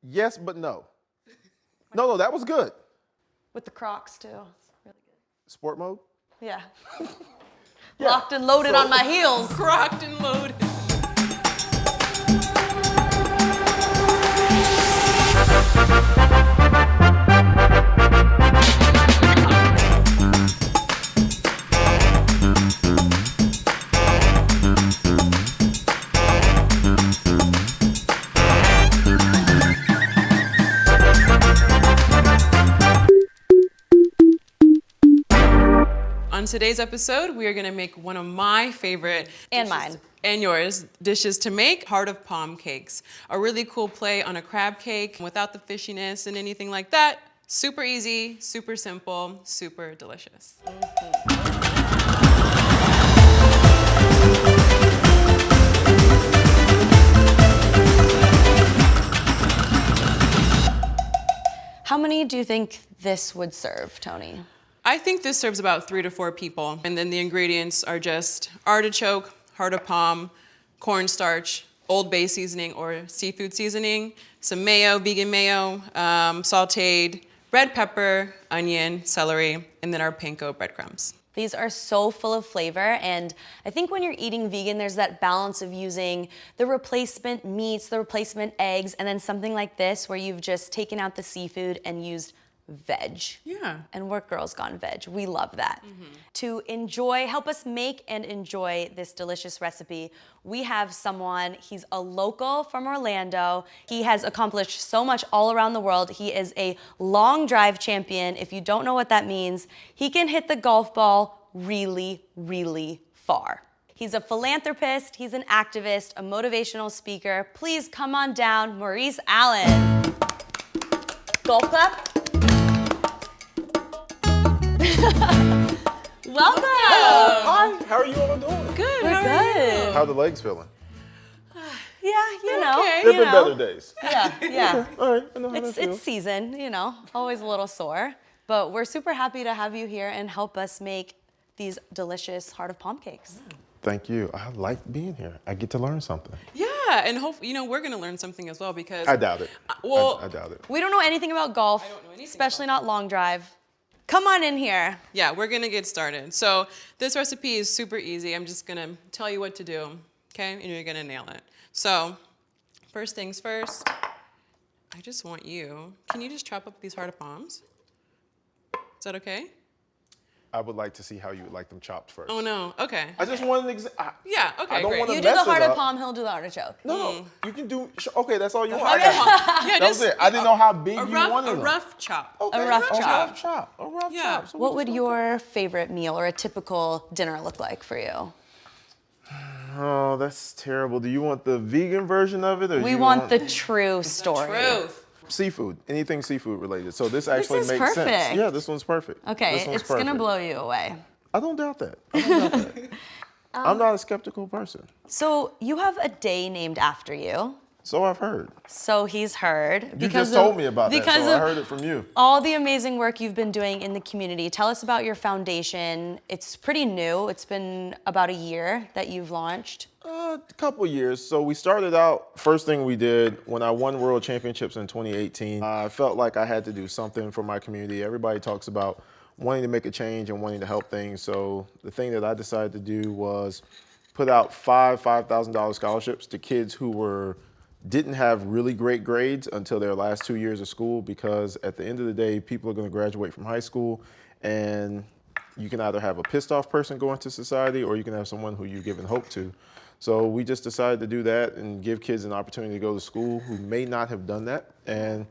Yes, but no. No, that was good. With the Crocs too. It's really good. Sport mode? Yeah. Yeah. Locked and loaded on my heels. Crocked and loaded. On today's episode, we are gonna make one of my favorite And dishes- mine. and yours dishes to make, heart of palm cakes. A really cool play on a crab cake without the fishiness and anything like that. Super easy, super simple, super delicious. How many do you think this would serve, Toni? I think this serves about 3 to 4 people. And then the ingredients are just artichoke, heart of palm, cornstarch, Old Bay seasoning or seafood seasoning, some mayo, vegan mayo, sauteed, red pepper, onion, celery, and then our panko breadcrumbs. These are so full of flavor, and I think when you're eating vegan, there's that balance of using the replacement meats, the replacement eggs, and then something like this where you've just taken out the seafood and used veg. Yeah. And we're Girls Gone Veg. We love that. To help us make and enjoy this delicious recipe, we have someone, he's a local from Orlando. He has accomplished so much all around the world. He is a long drive champion. If you don't know what that means, he can hit the golf ball really, really far. He's a philanthropist, he's an activist, a motivational speaker. Please come on down, Maurice Allen. Golf clap. Welcome. Hi, how are you all doing? Good, We're how are good. you? How are the legs feeling? Yeah, you know. Okay. There've you been know. better days. Yeah. All right, I know how that feels. It's season, you know, always a little sore. But we're super happy to have you here and help us make these delicious heart of palm cakes. Thank you. I like being here. I get to learn something. Yeah, and we're gonna learn something as well because I doubt it. well, I doubt it. We don't know anything about golf, don't know anything especially not long drive. Come on in here. yeah, we're gonna get started. So this recipe is super easy. I'm just gonna tell you what to do, okay? And you're gonna nail it. So first things first, I just want can you just chop up these heart of palms? Is that okay? I would like to see how you would like them chopped first. Oh no, okay. I just want an Yeah, okay, I don't great. want to You do the mess heart it of up. palm, he'll do the artichoke. No, you can do. Okay, that's all you want. Heart I of got palm. Yeah, you. That was just it. I didn't know how big a you rough, wanted a them. rough chop. Okay, A rough chop. A rough chop. A rough Yeah. chop. So What we would just your favorite meal or a typical dinner look like for you? Oh, that's terrible. Do you want the vegan version of it, or We you want the true The story. truth. seafood? Anything seafood related. So this actually is makes sense. perfect. Yeah, this one's perfect. Okay, This one's it's gonna perfect. blow you away. I don't doubt that. I don't doubt that. I'm not a skeptical person. So you have a day named after you. So I've heard. So he's heard. You just told me about that, so I heard it from you. All the amazing work you've been doing in the community. Tell us about your foundation. It's pretty new. It's been about a year that you've launched. A couple years. So we started out, first thing we did when I won World Championships in 2018, I felt like I had to do something for my community. Everybody talks about wanting to make a change and wanting to help things. So the thing that I decided to do was put out five $5,000 scholarships to kids who didn't have really great grades until their last 2 years of school, because at the end of the day, people are going to graduate from high school, and you can either have a pissed off person go into society, or you can have someone who you've given hope to. So we just decided to do that and give kids an opportunity to go to school who may not have done that. And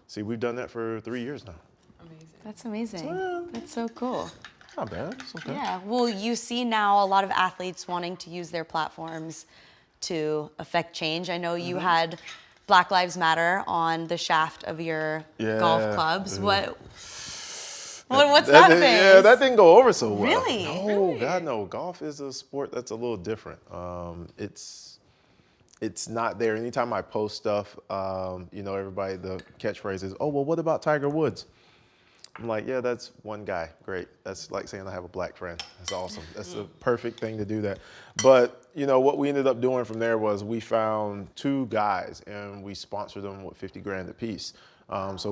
see, we've done that for 3 years now. Amazing. That's amazing. That's so cool. Not bad. It's okay. Yeah. Well, you see now a lot of athletes wanting to use their platforms to affect change. I know you had Black Lives Matter on the shaft of your golf clubs. What's that face? Yeah, that didn't go over so well. Really? No, God, no. Golf is a sport that's a little different. It's not there. Anytime I post stuff, everybody, the catchphrase is, "Oh, well, what about Tiger Woods?" I'm like, yeah, that's one guy. Great. That's like saying I have a black friend. That's awesome. That's the perfect thing to do that. But you know, what we ended up doing from there was we found 2 guys and we sponsored them with 50 grand a piece. So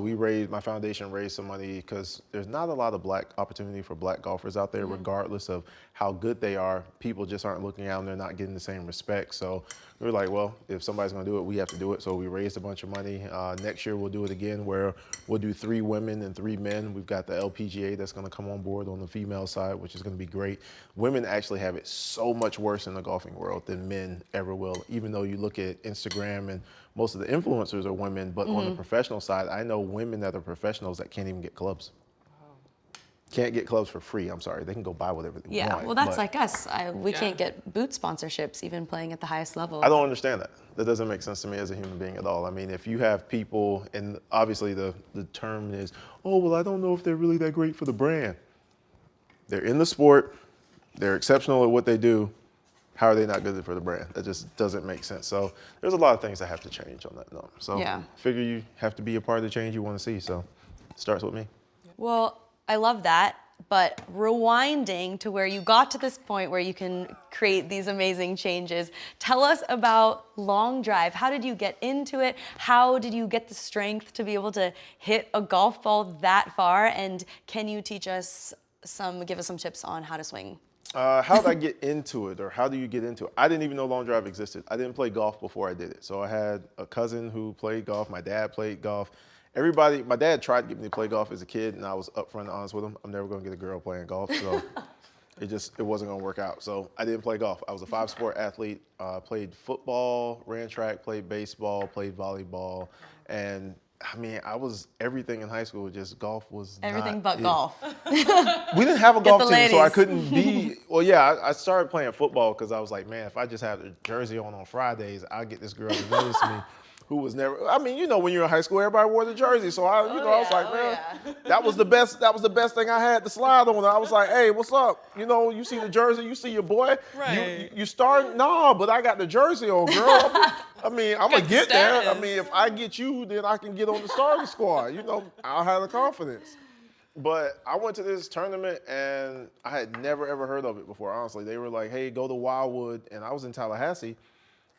my foundation raised some money because there's not a lot of black opportunity for black golfers out there, regardless of how good they are. People just aren't looking out and they're not getting the same respect. So we were like, well, if somebody's gonna do it, we have to do it. So we raised a bunch of money. Next year we'll do it again where we'll do 3 women and 3 men. We've got the LPGA that's gonna come on board on the female side, which is gonna be great. Women actually have it so much worse in the golfing world than men ever will, even though you look at Instagram and most of the influencers are women, but on the professional side, I know women that are professionals that can't even get clubs. Can't get clubs for free. I'm sorry. They can go buy whatever they want. Well, that's like us. We can't get boot sponsorships even playing at the highest level. I don't understand that. That doesn't make sense to me as a human being at all. I mean, if you have people, and obviously the term is, oh, well, I don't know if they're really that great for the brand. They're in the sport. They're exceptional at what they do. How are they not good for the brand? That just doesn't make sense. So there's a lot of things that have to change on that note. So figure you have to be a part of the change you want to see. So it starts with me. Well, I love that. But rewinding to where you got to this point where you can create these amazing changes, tell us about long drive. How did you get into it? How did you get the strength to be able to hit a golf ball that far? And can you teach us give us some tips on how to swing? How did I get into it, or how do you get into it? I didn't even know long drive existed. I didn't play golf before I did it. So I had a cousin who played golf. My dad played golf. My dad tried to get me to play golf as a kid, and I was upfront and honest with him. I'm never going to get a girl playing golf, so it wasn't going to work out. So I didn't play golf. I was a 5-sport athlete. Played football, ran track, played baseball, played volleyball, and I mean, I was everything in high school. Just golf was everything but golf. We didn't have a golf team, ladies. so I couldn't be. Well, yeah, I started playing football because I was like, man, if I just have a jersey on Fridays, I'll get this girl to notice me. Who was never? I mean, you know, when you're in high school, everybody wore the jersey, so I was like, man, that was the best. That was the best thing I had to slide on. I was like, hey, what's up? You know, you see the jersey, you see your boy. Right. You start? No, but I got the jersey on, girl. I mean, I'm gonna get there. I mean, if I get you, then I can get on the starting squad. You know, I'll have the confidence. But I went to this tournament and I had never ever heard of it before. Honestly, they were like, hey, go to Wildwood, and I was in Tallahassee.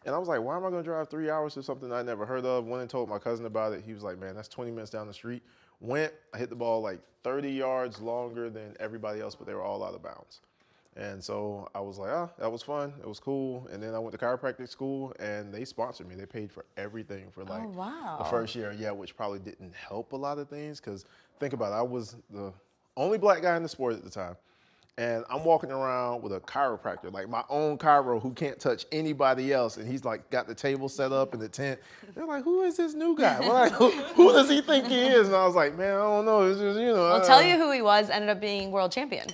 And I was like, why am I going to drive 3 hours to something I never heard of? Went and told my cousin about it. He was like, man, that's 20 minutes down the street. Went, I hit the ball like 30 yards longer than everybody else, but they were all out of bounds. And so I was like, that was fun. It was cool. And then I went to chiropractic school, and they sponsored me. They paid for everything for like the first year, which probably didn't help a lot of things because think about it, I was the only black guy in the sport at the time. And I'm walking around with a chiropractor, like my own chiro who can't touch anybody else. And he's like got the table set up in the tent. They're like, who is this new guy? Like, who does he think he is? And I was like, man, I don't know. It's just, you know. I'll tell you who he was, ended up being world champion.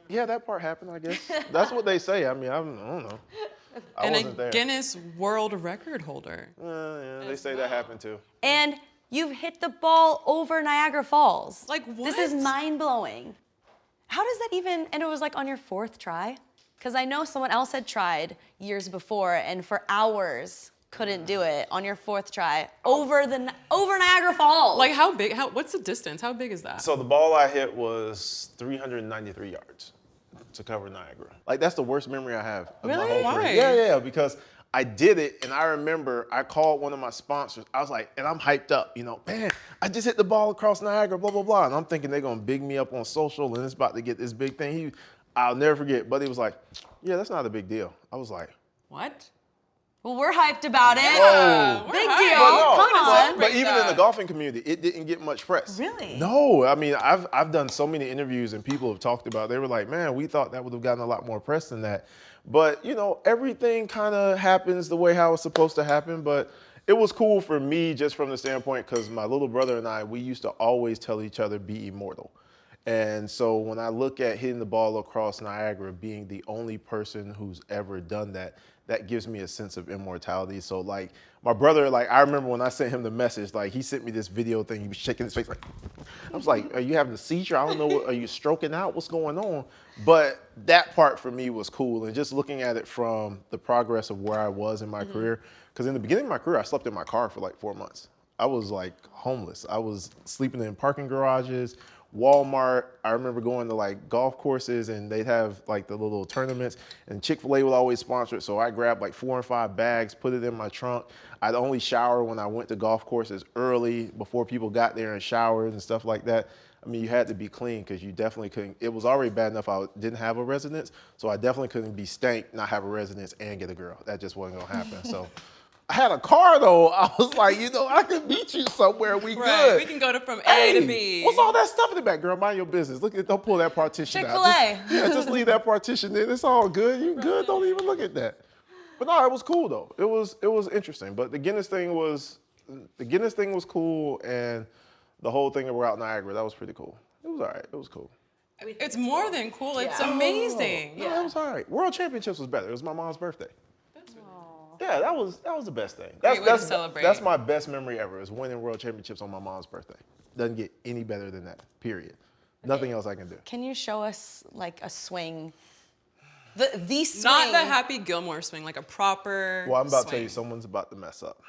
Yeah, that part happened, I guess. That's what they say. I mean, I don't know. I wasn't there. And a Guinness World Record holder. Yeah, they say that happened too. And you've hit the ball over Niagara Falls. Like what? This is mind-blowing. How does that even, and it was like on your 4th try? Because I know someone else had tried years before and for hours couldn't do it on your 4th try over Niagara Falls. Like how big, what's the distance? How big is that? So the ball I hit was 393 yards to cover Niagara. Like that's the worst memory I have of my whole career. Yeah, because I did it, and I remember I called one of my sponsors. I was like, and I'm hyped up, you know, man, I just hit the ball across Niagara, blah, blah, blah. And I'm thinking they're going to big me up on social, and it's about to get this big thing. I'll never forget, buddy was like, yeah, that's not a big deal. I was like, what? Well, we're hyped about it. Whoa. Big hyped. deal. But Come on. But even in the golfing community, it didn't get much press. Really? No, I mean, I've done so many interviews and people have talked about it. They were like, man, we thought that would have gotten a lot more press than that. But, you know, everything kind of happens the way how it's supposed to happen. But it was cool for me just from the standpoint because my little brother and I, we used to always tell each other, be immortal. And so when I look at hitting the ball across Niagara, being the only person who's ever done that, that gives me a sense of immortality. So like my brother, like I remember when I sent him the message, like he sent me this video thing, he was shaking his face like, I was like, are you having a seizure? I don't know, are you stroking out? What's going on? But that part for me was cool. And just looking at it from the progress of where I was in my career, because in the beginning of my career, I slept in my car for like 4 months. I was like homeless. I was sleeping in parking garages, Walmart. I remember going to like golf courses and they'd have like the little tournaments, and Chick-fil-A would always sponsor it. So I grabbed like 4 or 5 bags, put it in my trunk. I'd only shower when I went to golf courses early before people got there and showered and stuff like that. I mean, you had to be clean because you definitely couldn't. It was already bad enough I didn't have a residence, so I definitely couldn't be stank, not have a residence, and get a girl. That just wasn't gonna happen. So I had a car though. I was like, I can meet you somewhere. We Right, good. we can go from Hey, A to B. what's all that stuff in the back, girl? Mind your business. Don't pull that partition out. Chick-fil-A. Just leave that partition in. It's all good. You good? Don't even look at that. But no, it was cool though. It was interesting. But the Guinness thing was cool, and the whole thing about Niagara, that was pretty cool. It was all right. It was cool. I mean, it's more than cool. It's amazing. No, it was all right. World Championships was better. It was my mom's birthday. Yeah, that was the best thing. Great way to celebrate. That's my best memory ever, is winning World Championships on my mom's birthday. Doesn't get any better than that, period. Nothing else I can do. Can you show us like a swing? The swing. Not the Happy Gilmore swing, like a proper Well, I'm about to tell swing. you, someone's about to mess up.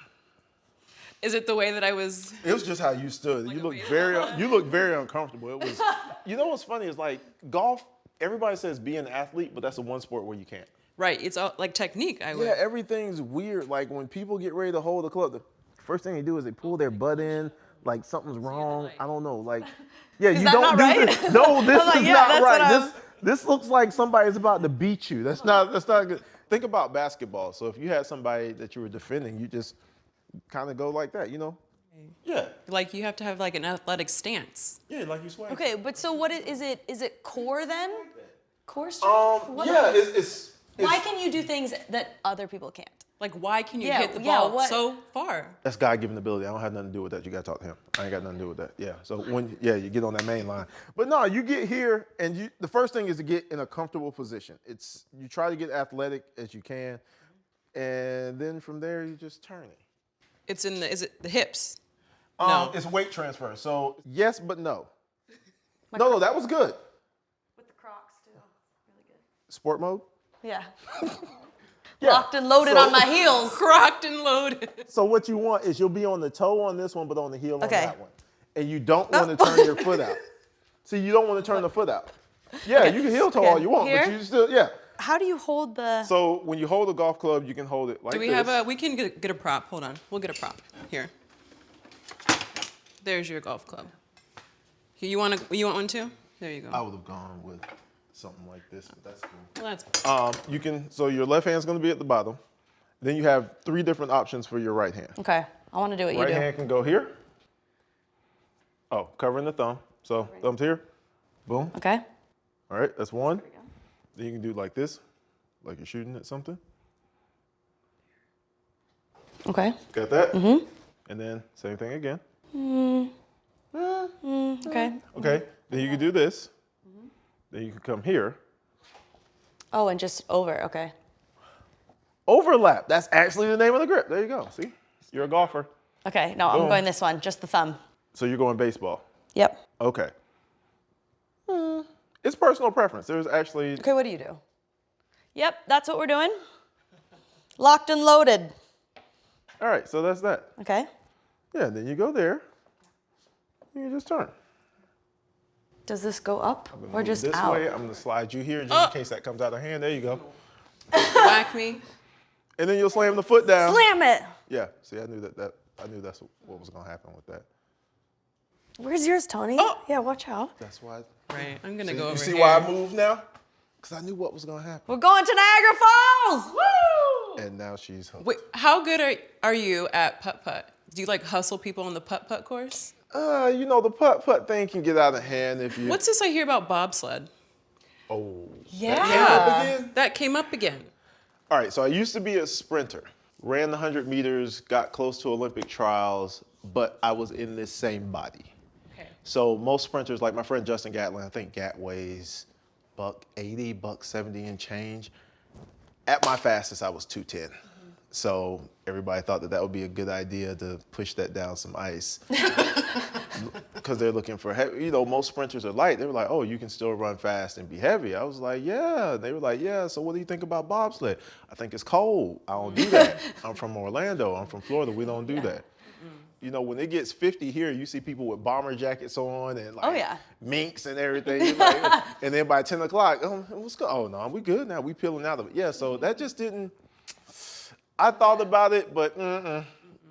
Is it the way that I was? It was just how you stood. Like you a looked baby. very uncomfortable. It was. You know what's funny is like golf. Everybody says be an athlete, but that's the one sport where you can't. Right, it's all like technique. I would. Yeah, everything's weird. Like when people get ready to hold the club, the first thing they do is they pull their butt in, like something's wrong. I don't know. Like, yeah, you that don't not do right? this. No, this I'm like, is yeah, not that's what right. This looks like somebody's about to beat you. That's not good. Think about basketball. So if you had somebody that you were defending, you just kind of go like that, Yeah. Like you have to have like an athletic stance. Yeah, like you swing. Okay, but so what is it? Is it core then? Core strength? What- Yeah, it's Why can you do things that other people can't? Like why can you Yeah, hit the yeah, ball what- so far? That's God-given ability. I don't have nothing to do with that. You got to talk to him. I ain't got nothing to do with that. Yeah. So you get on that main line. But no, you get here, and the first thing is to get in a comfortable position. You try to get athletic as you can, and then from there you just turn it. Is it the hips? No. It's weight transfer. So yes, but no. No, that was good. With the Crocs too. Really good. Sport mode. Yeah. Yeah. Locked and loaded So- on my heels. Crocked and loaded. So what you want is you'll be on the toe on this one, but on the heel on Okay. that one. And you don't want to turn your foot out. See, you don't want to turn the foot out. Yeah, you can heel toe all you want, Here? but you still, yeah. How do you hold the? So when you hold a golf club, you can hold it like Do we this. have we can get a prop. Hold on. We'll get a prop. Here. There's your golf club. You want one too? There you go. I would have gone with something like this, but that's cool. Well, that's So your left hand's going to be at the bottom. Then you have 3 different options for your right hand. Okay, I want to do what you Right do. hand can go here. Oh, covering the thumb. So thumb's here. Boom. Okay. All right, that's one. Then you can do like this, like you're shooting at something. Okay. Got that? Mm-hmm. And then same thing again. Okay. Okay. Then you can do this. Then you can come here. Oh, and just over. Okay. Overlap. That's actually the name of the grip. There you go. See? You're a golfer. Okay. No, I'm Boom. going this one. Just the thumb. So you're going baseball. Yep. Okay. It's personal preference. There's actually. Okay. What do you do? Yep. That's what we're doing. Locked and loaded. All right. So that's that. Okay. Yeah. Then you go there. You just turn. Does this go up or Move just this out? way. I'm going to slide you here just in case that comes out of hand. There you go. whack me. And then you'll slam the foot down. Slam it. Yeah. See, I knew that's what was going to happen with that. Where's yours, Tony? Oh. Yeah. Watch out. That's why. Right. I'm gonna See, go over you see here. why I moved now? Because I knew what was going to happen. We're going to Niagara Falls. Woo! And now she's hooked. Wait, how good are you at putt-putt? Do you like hustle people on the putt-putt course? The putt-putt thing can get out of hand if you. What's this I hear about bobsled? Oh. Yeah. Up again? That came up again. All right, so I used to be a sprinter. Ran the 100 meters, got close to Olympic trials, but I was in this same body. Okay. So most sprinters, like my friend Justin Gatlin, I think Gat weighs $180, $170 and change. At my fastest, I was 210. So everybody thought that would be a good idea to push that down some ice. Because they're looking for heavy. Most sprinters are light. They were like, oh, you can still run fast and be heavy. I was like, yeah. They were like, yeah, so what do you think about bobsled? I think it's cold. I don't do that. I'm from Orlando. I'm from Florida. We don't do that. you know, when it gets 50 here, you see people with bomber jackets on and like yeah. minks and everything. You're like, and then by 10 o'clock, oh, what's good? Oh no, we good now. We peeling out of it. Yeah, so that just didn't. I thought about it, but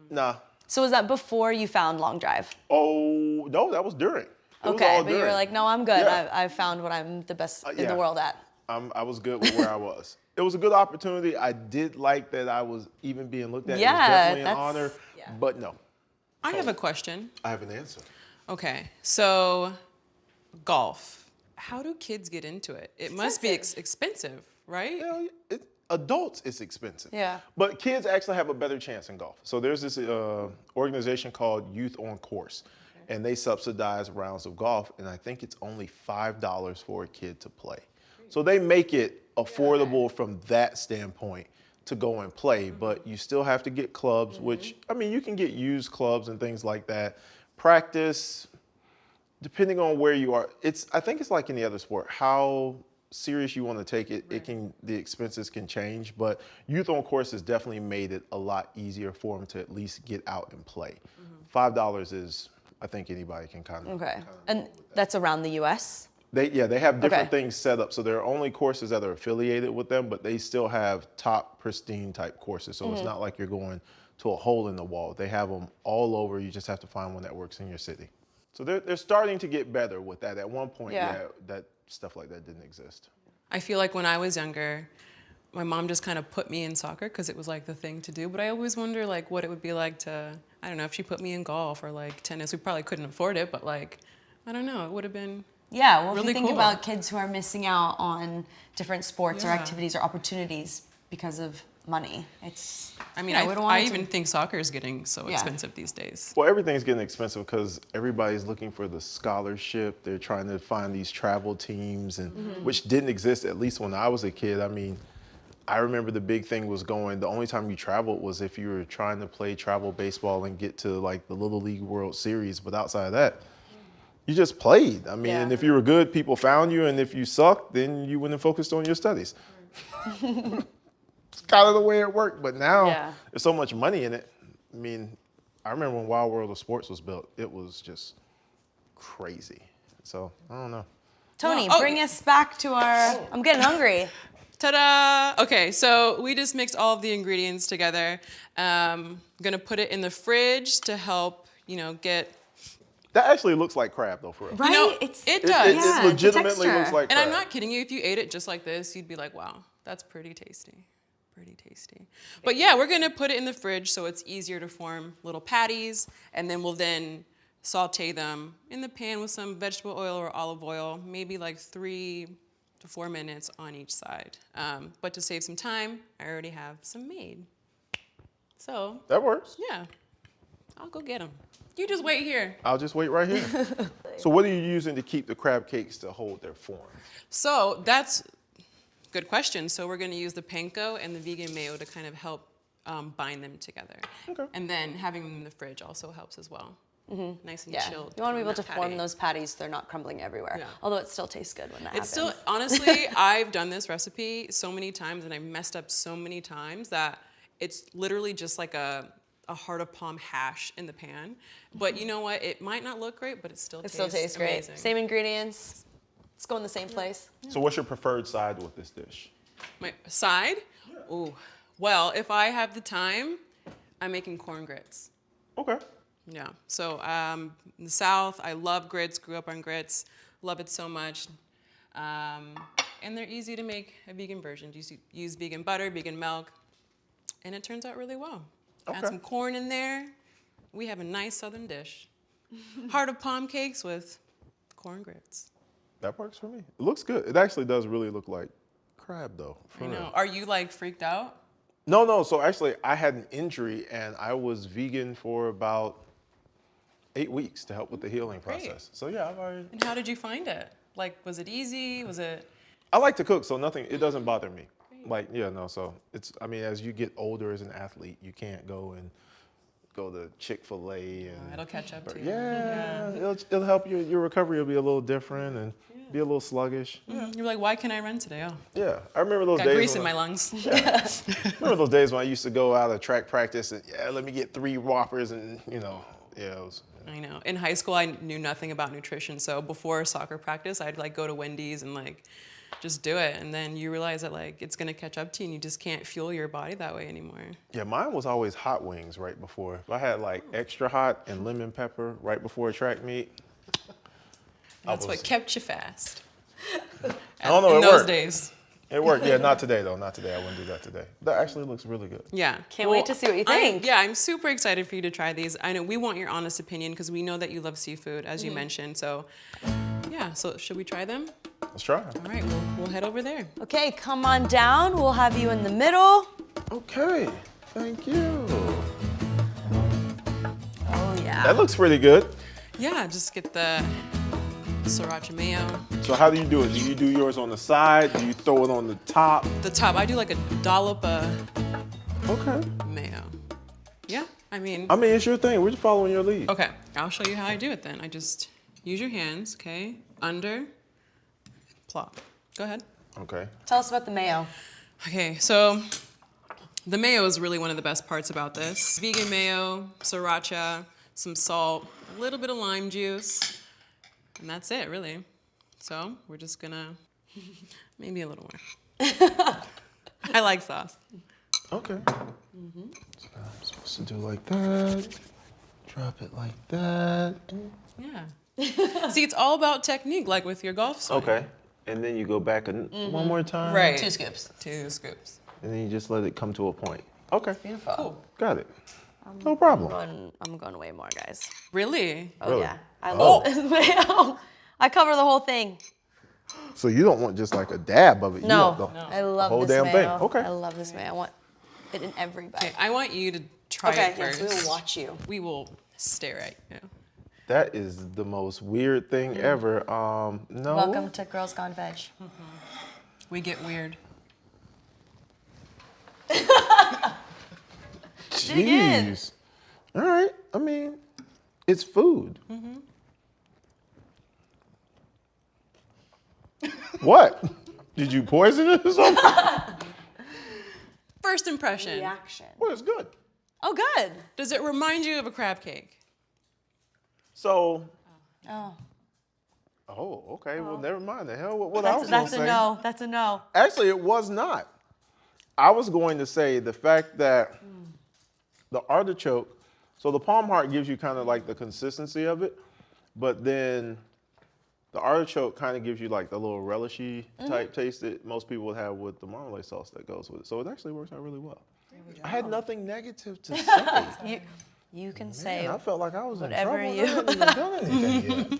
nah. So was that before you found long drive? Oh no, that was during. It was Okay, all but you were during. like, no, I'm good. Yeah. I found what I'm the best in yeah. the world at. I was good with where I was. It was a good opportunity. I did like that I was even being looked at. Yeah, it was definitely an that's- honor, yeah. but no. I have a question. I have an answer. Okay, so golf. How do kids get into it? It must be expensive, right? Hell, adults, it's expensive. Yeah. But kids actually have a better chance in golf. So there's this organization called Youth on Course, and they subsidize rounds of golf, and I think it's only $5 for a kid to play. So they make it affordable from that standpoint to go and play, but you still have to get clubs, which, I mean, you can get used clubs and things like that. Practice, depending on where you are, I think it's like any other sport. How serious you want to take it, the expenses can change, but Youth on Course has definitely made it a lot easier for them to at least get out and play. $5 is, I think anybody can kind of. Okay, and that's around the U.S.? They have different Okay. things set up. So there are only courses that are affiliated with them, but they still have top pristine type courses. So it's not like you're going to a hole in the wall. They have them all over. You just have to find one that works in your city. So they're starting to get better with that. At one point, that stuff like that didn't exist. I feel like when I was younger, my mom just kind of put me in soccer because it was like the thing to do. But I always wonder like what it would be like to, I don't know, if she put me in golf or like tennis. We probably couldn't afford it, but like, I don't know, it would have been. Yeah, well, if Really you think cool. about kids who are missing out on different sports or Yeah. activities or opportunities because of money, it's. I mean, yeah, I we don't want it to- even think soccer is getting so Yeah. expensive these days. Well, everything's getting expensive because everybody's looking for the scholarship. They're trying to find these travel teams, and which didn't exist at least when I was a kid. I mean, I remember the big thing was the only time you traveled was if you were trying to play travel baseball and get to like the Little League World Series. But outside of that, you just played. I mean, Yeah. and if you were good, people found you, and if you sucked, then you went and focused on your studies. It's kind of the way it worked, but now Yeah. there's so much money in it. I mean, I remember when Wild World of Sports was built, it was just crazy. So, I don't know. Tony, Oh. bring us back to our. I'm getting hungry. Ta-da! Okay, so we just mixed all of the ingredients together. I'm gonna put it in the fridge to help, get. That actually looks like crab, though, for real. Right? know, It's- it It, does. it, Yeah, it the legitimately texture. looks like And crab. I'm not kidding you. If you ate it just like this, you'd be like, "Wow, that's pretty tasty." Pretty tasty. But yeah, we're gonna put it in the fridge so it's easier to form little patties, and then we'll saute them in the pan with some vegetable oil or olive oil, maybe like 3 to 4 minutes on each side. But to save some time, I already have some made. So That works. yeah, I'll go get them. You just wait here. I'll just wait right here. So what are you using to keep the crab cakes to hold their form? So that's good question. So we're going to use the panko and the vegan mayo to kind of help bind them together. Okay. And then having them in the fridge also helps as well. Nice and Yeah. chilled. You want to be on able to that form patty. those patties so they're not crumbling everywhere. Yeah. Although it still tastes good when that It's happens. still, honestly, I've done this recipe so many times and I've messed up so many times that it's literally just like a heart of palm hash in the pan. But you know what? It might not look great, but it still tastes great. amazing. Same ingredients. Let's go in the same place. So what's your preferred side with this dish? My side? Ooh. Well, if I have the time, I'm making corn grits. Okay. Yeah. So in the South, I love grits, grew up on grits, love it so much. And they're easy to make a vegan version. You use vegan butter, vegan milk, and it turns out really well. Okay. Add some corn in there. We have a nice Southern dish. Heart of palm cakes with corn grits. That works for me. It looks good. It actually does really look like crab, though. For I know. real. Are you like freaked out? No. So actually, I had an injury, and I was vegan for about 8 weeks to help with the healing Great. process. So yeah, I've already. And how did you find it? Like, was it easy? Was it? I like to cook, so it doesn't bother me. Like, yeah, no, so as you get older as an athlete, you can't go to Chick-fil-A and. It'll catch up to you. Yeah, it'll help your recovery will be a little different and be a little sluggish. You're like, why can I run today? Oh, Yeah, I remember those got days. grease in when my lungs. Remember those days when I used to go out of track practice and let me get 3 Whoppers and Yeah, it was. I know. In high school, I knew nothing about nutrition, so before soccer practice, I'd like go to Wendy's and like just do it, and then you realize that like it's gonna catch up to you, and you just can't fuel your body that way anymore. Yeah, mine was always hot wings right before. If I had like extra hot and lemon pepper right before a track meet, That's what kept you fast. I don't know, in it those worked. days. It worked. Yeah, not today though. Not today. I wouldn't do that today. That actually looks really good. Yeah. Can't wait to see what you think. I'm super excited for you to try these. I know we want your honest opinion because we know that you love seafood, as you mentioned. So, yeah. So should we try them? Let's try. All right. We'll head over there. Okay, come on down. We'll have you in the middle. Okay. Thank you. Oh, yeah. That looks pretty good. Yeah. Just get the sriracha mayo. So how do you do it? Do you do yours on the side? Do you throw it on the top? The top. I do like a dollop of Okay. mayo. Yeah. I mean, it's your thing. We're just following your lead. okay. I'll show you how I do it then. I just use your hands. Okay. Under. Plop. Go ahead. Okay. Tell us about the mayo. Okay, so the mayo is really one of the best parts about this. Vegan mayo, sriracha, some salt, a little bit of lime juice, and that's it, really. So we're just gonna, maybe a little more. I like sauce. Okay. So I'm supposed to do like that. Drop it like that. Yeah. See, it's all about technique, like with your golf swing. Okay. And then you go back one more time. Right. 2 scoops. 2 scoops. And then you just let it come to a point. Okay. Beautiful. Cool. Got it. No problem. I'm going way more, guys. Really? Oh, Really? yeah. I love this mayo. I cover the whole thing. So you don't want just like a dab of it. You No, want the I love whole this damn mayo. thing. Okay. I love this mayo. I want it in every bite. Okay, I want you to try Okay, it yes, first. we will watch you. We will stare at you. That is the most weird thing ever. No. Welcome to Girls Gone Veg. We get weird. Jeez. All right. It's food. What? Did you poison it or something? First impression. Reaction. Well, it's good. Oh, good. Does it remind you of a crab cake? So. Oh. Oh, okay. Well, never mind. The hell with what I was going to That's say. a no. That's a no. Actually, it was not. I was going to say the fact that the artichoke, so the palm heart gives you kind of like the consistency of it, but then the artichoke kind of gives you like the little relishy type taste that most people would have with the marmalade sauce that goes with it. So it actually works out really well. I had nothing negative to say. You can say Man, I felt like I was in whatever trouble. you- I hadn't even done anything yet.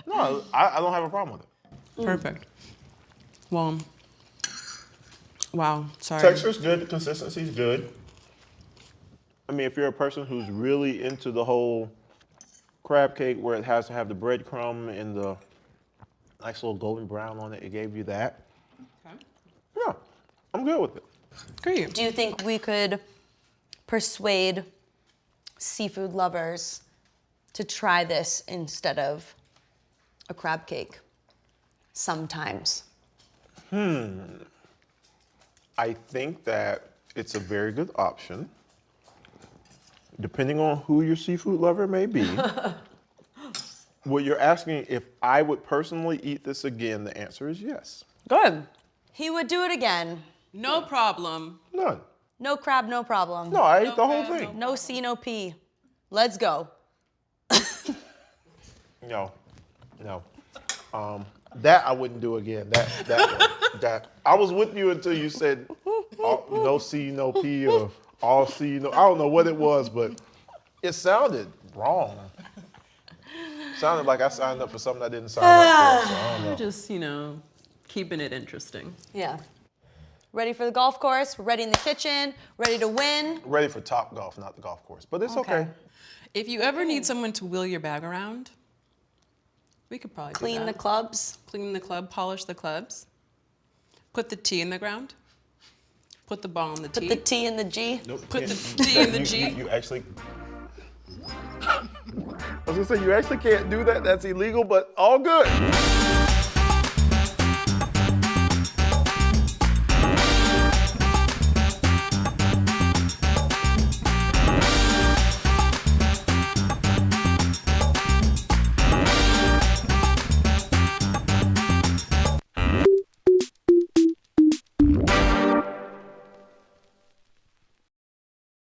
No, I don't have a problem with it. Perfect. Well, wow, sorry. Texture's good, the consistency's good. If you're a person who's really into the whole crab cake where it has to have the breadcrumb and the nice little golden brown on it, it gave you that. Okay. Yeah, I'm good with it. Great. Do you think we could persuade seafood lovers to try this instead of a crab cake sometimes? I think that it's a very good option, depending on who your seafood lover may be. What you're asking if I would personally eat this again, the answer is yes. Good. He would do it again. No problem. None. No crab, no problem. No, I ate No the whole crab, thing. No C, no P. Let's go. No. That I wouldn't do again. That I was with you until you said no C, no P, or all C, no. I don't know what it was, but it sounded wrong. Sounded like I signed up for something I didn't sign up for. So I don't know. Just, keeping it interesting. Yeah. Ready for the golf course? Ready in the kitchen? Ready to win? Ready for Top Golf, not the golf course, but it's okay. If you ever need someone to wheel your bag around, we could probably Clean do the that. clubs. Clean the club, polish the clubs, put the T in the ground, put the ball in the Put T, the T in the G. Nope. put the can't. D in the G. You actually. I was gonna say you actually can't do that. That's illegal, but all good.